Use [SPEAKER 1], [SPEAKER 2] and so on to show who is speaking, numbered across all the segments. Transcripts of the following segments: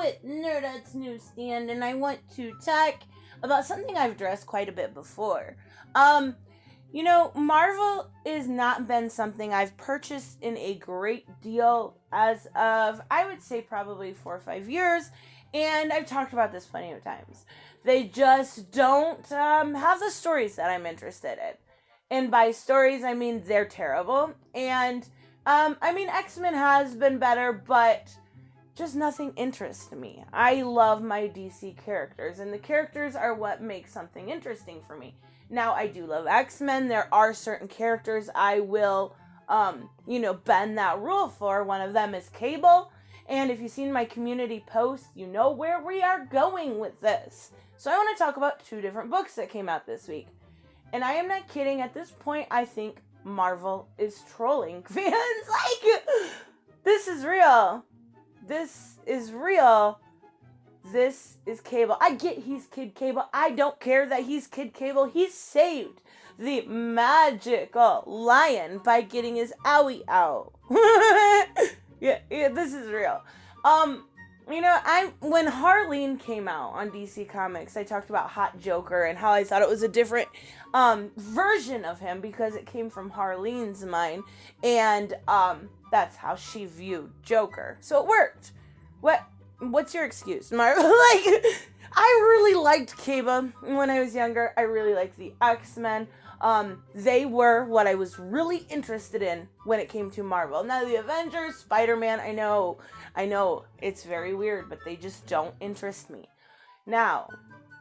[SPEAKER 1] with Nerdette's NewsStand, and I want to talk about something I've addressed quite a bit before. Marvel has not been something I've purchased in a great deal as of, I would say, probably 4 or 5 years, and I've talked about this plenty of times. They just don't have the stories that I'm interested in. And by stories, I mean they're terrible. And, X-Men has been better, but just nothing interests me. I love my DC characters, and the characters are what makes something interesting for me. Now, I do love X-Men. There are certain characters I will, bend that rule for. One of them is Cable. And if you've seen my community post, you know where we are going with this. So I want to talk about 2 different books that came out this week. And I am not kidding. At this point, I think Marvel is trolling fans. This is real. This is real. This is Cable. I get he's Kid Cable. I don't care that he's Kid Cable. He saved the magical lion by getting his owie out. yeah, this is real. When Harleen came out on DC Comics, I talked about Hot Joker and how I thought it was a different version of him because it came from Harleen's mind, and that's how she viewed Joker. So it worked. What's your excuse, Marvel? I really liked Cable when I was younger. I really liked the X-Men. They were what I was really interested in when it came to Marvel. Now, the Avengers, Spider-Man, I know, it's very weird, but they just don't interest me. Now,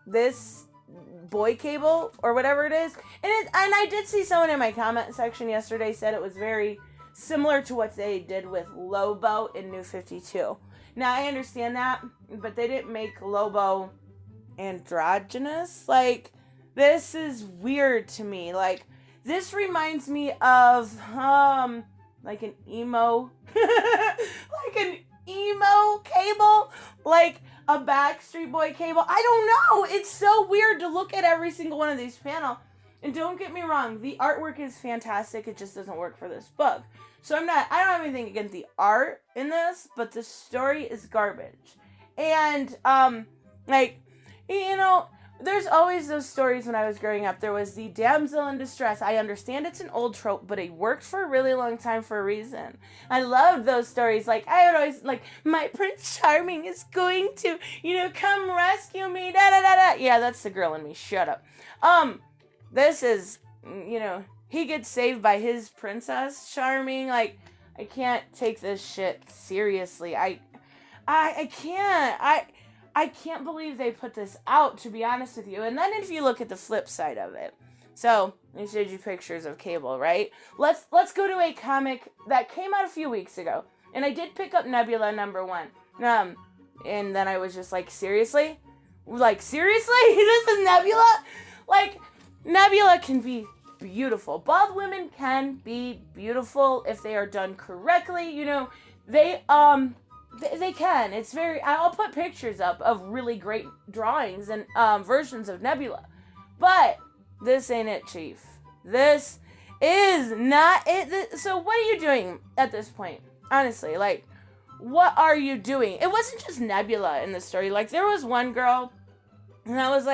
[SPEAKER 1] this boy Cable, or whatever it is, and I did see someone in my comment section yesterday said it was very similar to what they did with Lobo in New 52. Now, I understand that, but they didn't make Lobo androgynous. This is weird to me. This reminds me of, an emo, an emo Cable, a Backstreet Boy Cable. I don't know. It's so weird to look at every single one of these panels. And don't get me wrong, the artwork is fantastic. It just doesn't work for this book. So I don't have anything against the art in this, but the story is garbage. And, there's always those stories when I was growing up. There was the damsel in distress. I understand it's an old trope, but it worked for a really long time for a reason. I loved those stories. I would always, my Prince Charming is going to, come rescue me, da-da-da-da. Yeah, that's the girl in me. Shut up. This is, he gets saved by his Princess Charming. I can't take this shit seriously. I can't. I can't believe they put this out, to be honest with you. And then if you look at the flip side of it. So, I showed you pictures of Cable, right? Let's go to a comic that came out a few weeks ago. And I did pick up Nebula #1. And then I was just seriously? Seriously? This is Nebula? Nebula can be beautiful. Bald women can be beautiful if they are done correctly. They can. It's I'll put pictures up of really great drawings and versions of Nebula. But this ain't it, Chief. This is not it. So what are you doing at this point? Honestly, what are you doing? It wasn't just Nebula in the story. There was one girl, and I was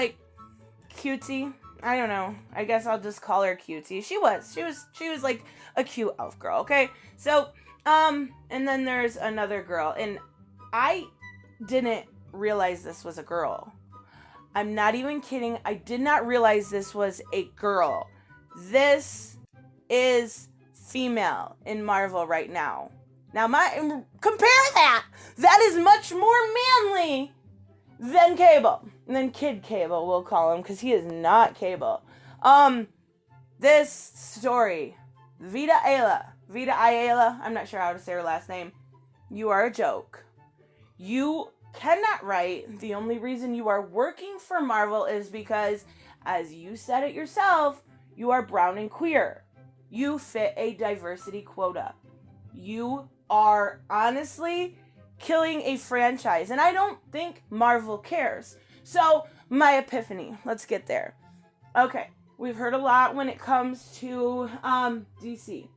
[SPEAKER 1] cutesy. I don't know. I guess I'll just call her cutesy. She was a cute elf girl, okay? So, and then there's another girl, and I didn't realize this was a girl. I'm not even kidding. I did not realize this was a girl. This is female in Marvel right now. Now, compare that. That is much more manly than Cable. Than Kid Cable, we'll call him, because he is not Cable. This story, Vita Ayala, I'm not sure how to say her last name. You are a joke. You cannot write. The only reason you are working for Marvel is because, as you said it yourself, you are brown and queer. You fit a diversity quota. You are honestly killing a franchise, and I don't think Marvel cares. So, my epiphany. Let's get there. Okay, we've heard a lot when it comes to DC.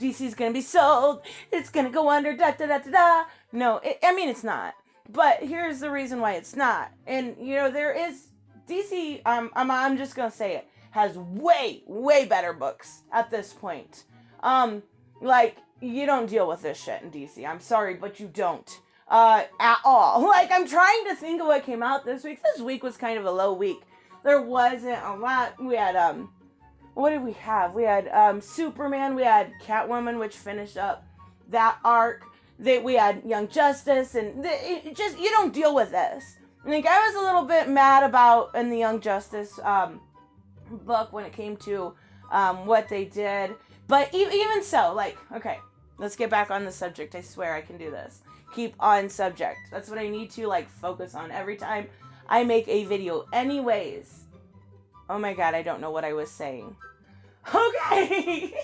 [SPEAKER 1] DC's gonna be sold. It's gonna go under, da-da-da-da-da. No, it's not. But here's the reason why it's not. And, you know, there is DC, I'm just going to say it, has way, way better books at this point. Like, you don't deal with this shit in DC. I'm sorry, but you don't. At all. Like, I'm trying to think of what came out this week. This week was kind of a low week. There wasn't a lot. We had, what did we have? We had, Superman. We had Catwoman, which finished up that arc. We had Young Justice, and it just, you don't deal with this. Like, I was a little bit mad about in the Young Justice, book when it came to, what they did. But even so, like, okay, let's get back on the subject. I swear I can do this. Keep on subject. That's what I need to, like, focus on every time I make a video. Anyways. Oh my god, I don't know what I was saying. Okay.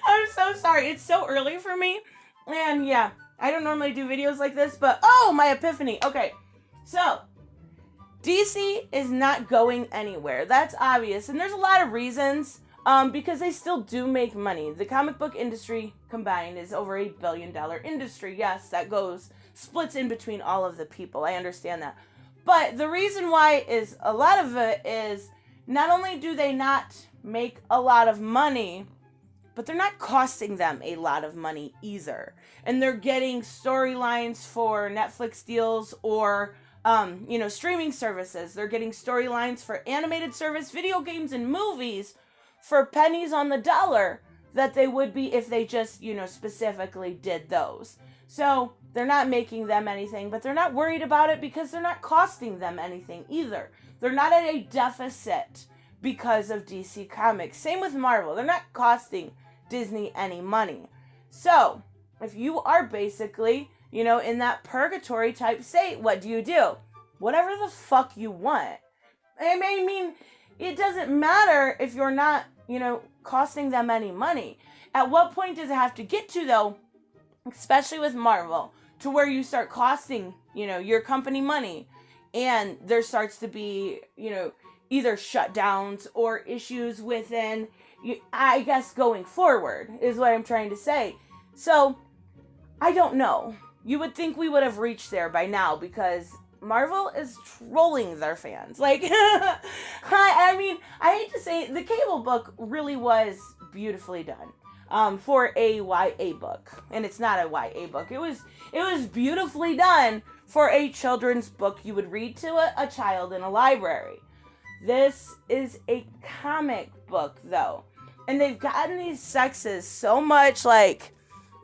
[SPEAKER 1] I'm so sorry. It's so early for me. And yeah, I don't normally do videos like this, but oh, my epiphany. Okay, so DC is not going anywhere. That's obvious. And there's a lot of reasons. Because they still do make money. The comic book industry combined is over $8 billion industry. Yes, that splits in between all of the people. I understand that. But the reason why is a lot of it is not only do they not make a lot of money, but they're not costing them a lot of money either. And they're getting storylines for Netflix deals or, streaming services. They're getting storylines for animated service, video games, and movies for pennies on the dollar that they would be if they just, specifically did those. So they're not making them anything, but they're not worried about it because they're not costing them anything either. They're not at a deficit because of DC Comics. Same with Marvel. They're not costing Disney any money. So if you are basically, in that purgatory type state, what do? Whatever the fuck you want. I mean, it doesn't matter if you're not, costing them any money. At what point does it have to get to, though, especially with Marvel, to where you start costing, your company money and there starts to be, either shutdowns or issues within, I guess, going forward is what I'm trying to say. So, I don't know. You would think we would have reached there by now because Marvel is trolling their fans. Like, I mean, I hate to say it, the Cable book really was beautifully done for a YA book. And it's not a YA book. It was beautifully done for a children's book you would read to a child in a library. This is a comic book, though. And they've gotten these sexes so much, like,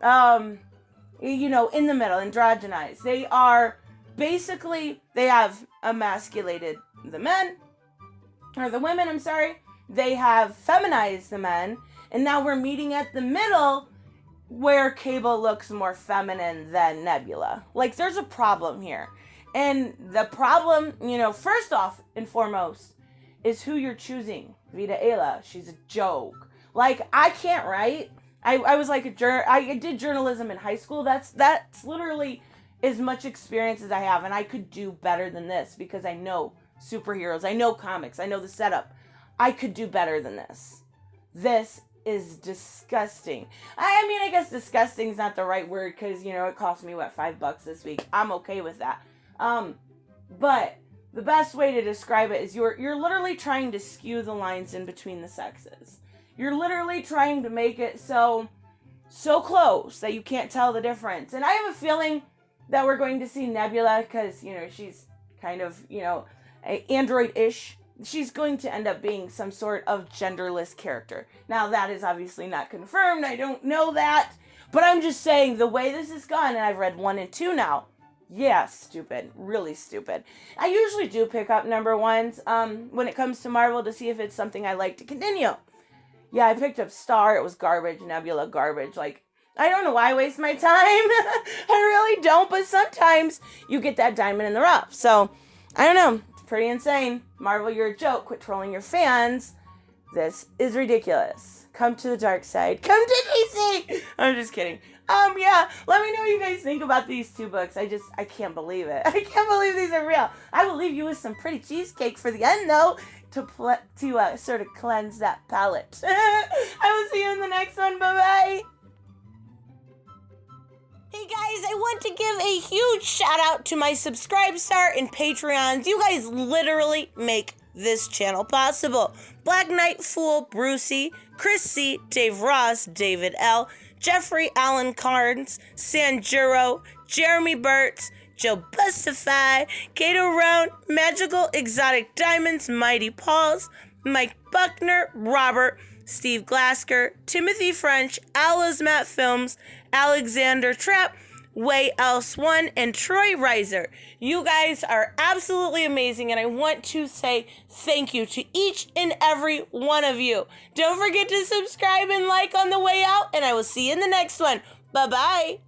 [SPEAKER 1] in the middle, androgynized. They are... Basically, they have emasculated the women, I'm sorry. They have feminized the men, and now we're meeting at the middle where Cable looks more feminine than Nebula. Like, there's a problem here. And the problem, first off and foremost, is who you're choosing. Vita Ayla, she's a joke. Like, I can't write. I was like I did journalism in high school. That's literally as much experience as I have, and I could do better than this because I know superheroes, I know comics, I know the setup. I could do better than this. This is disgusting. I mean, I guess disgusting is not the right word because, it cost me, $5 this week. I'm okay with that. But the best way to describe it is you're literally trying to skew the lines in between the sexes. You're literally trying to make it so close that you can't tell the difference. And I have a feeling that we're going to see Nebula because, she's kind of, android-ish. She's going to end up being some sort of genderless character. Now, that is obviously not confirmed. I don't know that. But I'm just saying, the way this has gone, and I've read 1 and 2 now. Yeah, stupid. Really stupid. I usually do pick up number 1s when it comes to Marvel to see if it's something I like to continue. Yeah, I picked up Star. It was garbage. Nebula, garbage. Like, I don't know why I waste my time. I really don't, but sometimes you get that diamond in the rough. So, I don't know. It's pretty insane. Marvel, you're a joke. Quit trolling your fans. This is ridiculous. Come to the dark side. Come to DC. I'm just kidding. Yeah, let me know what you guys think about these 2 books. I can't believe it. I can't believe these are real. I will leave you with some pretty cheesecake for the end, though, to sort of cleanse that palate. I will see you in the next one. Bye-bye. Hey guys, I want to give a huge shout out to my Subscribe Star and Patreons. You guys literally make this channel possible. Black Knight Fool, Brucey, Chris C, Dave Ross, David L, Jeffrey Allen Carnes, Sanjuro, Jeremy Burtz, Joe Bustify, Kato Roan, Magical Exotic Diamonds, Mighty Pauls, Mike Buckner, Robert, Steve Glasker, Timothy French, Ala's Matt Films, Alexander Trapp, Way Else One, and Troy Reiser. You guys are absolutely amazing, and I want to say thank you to each and every one of you. Don't forget to subscribe and like on the way out, and I will see you in the next one. Bye-bye.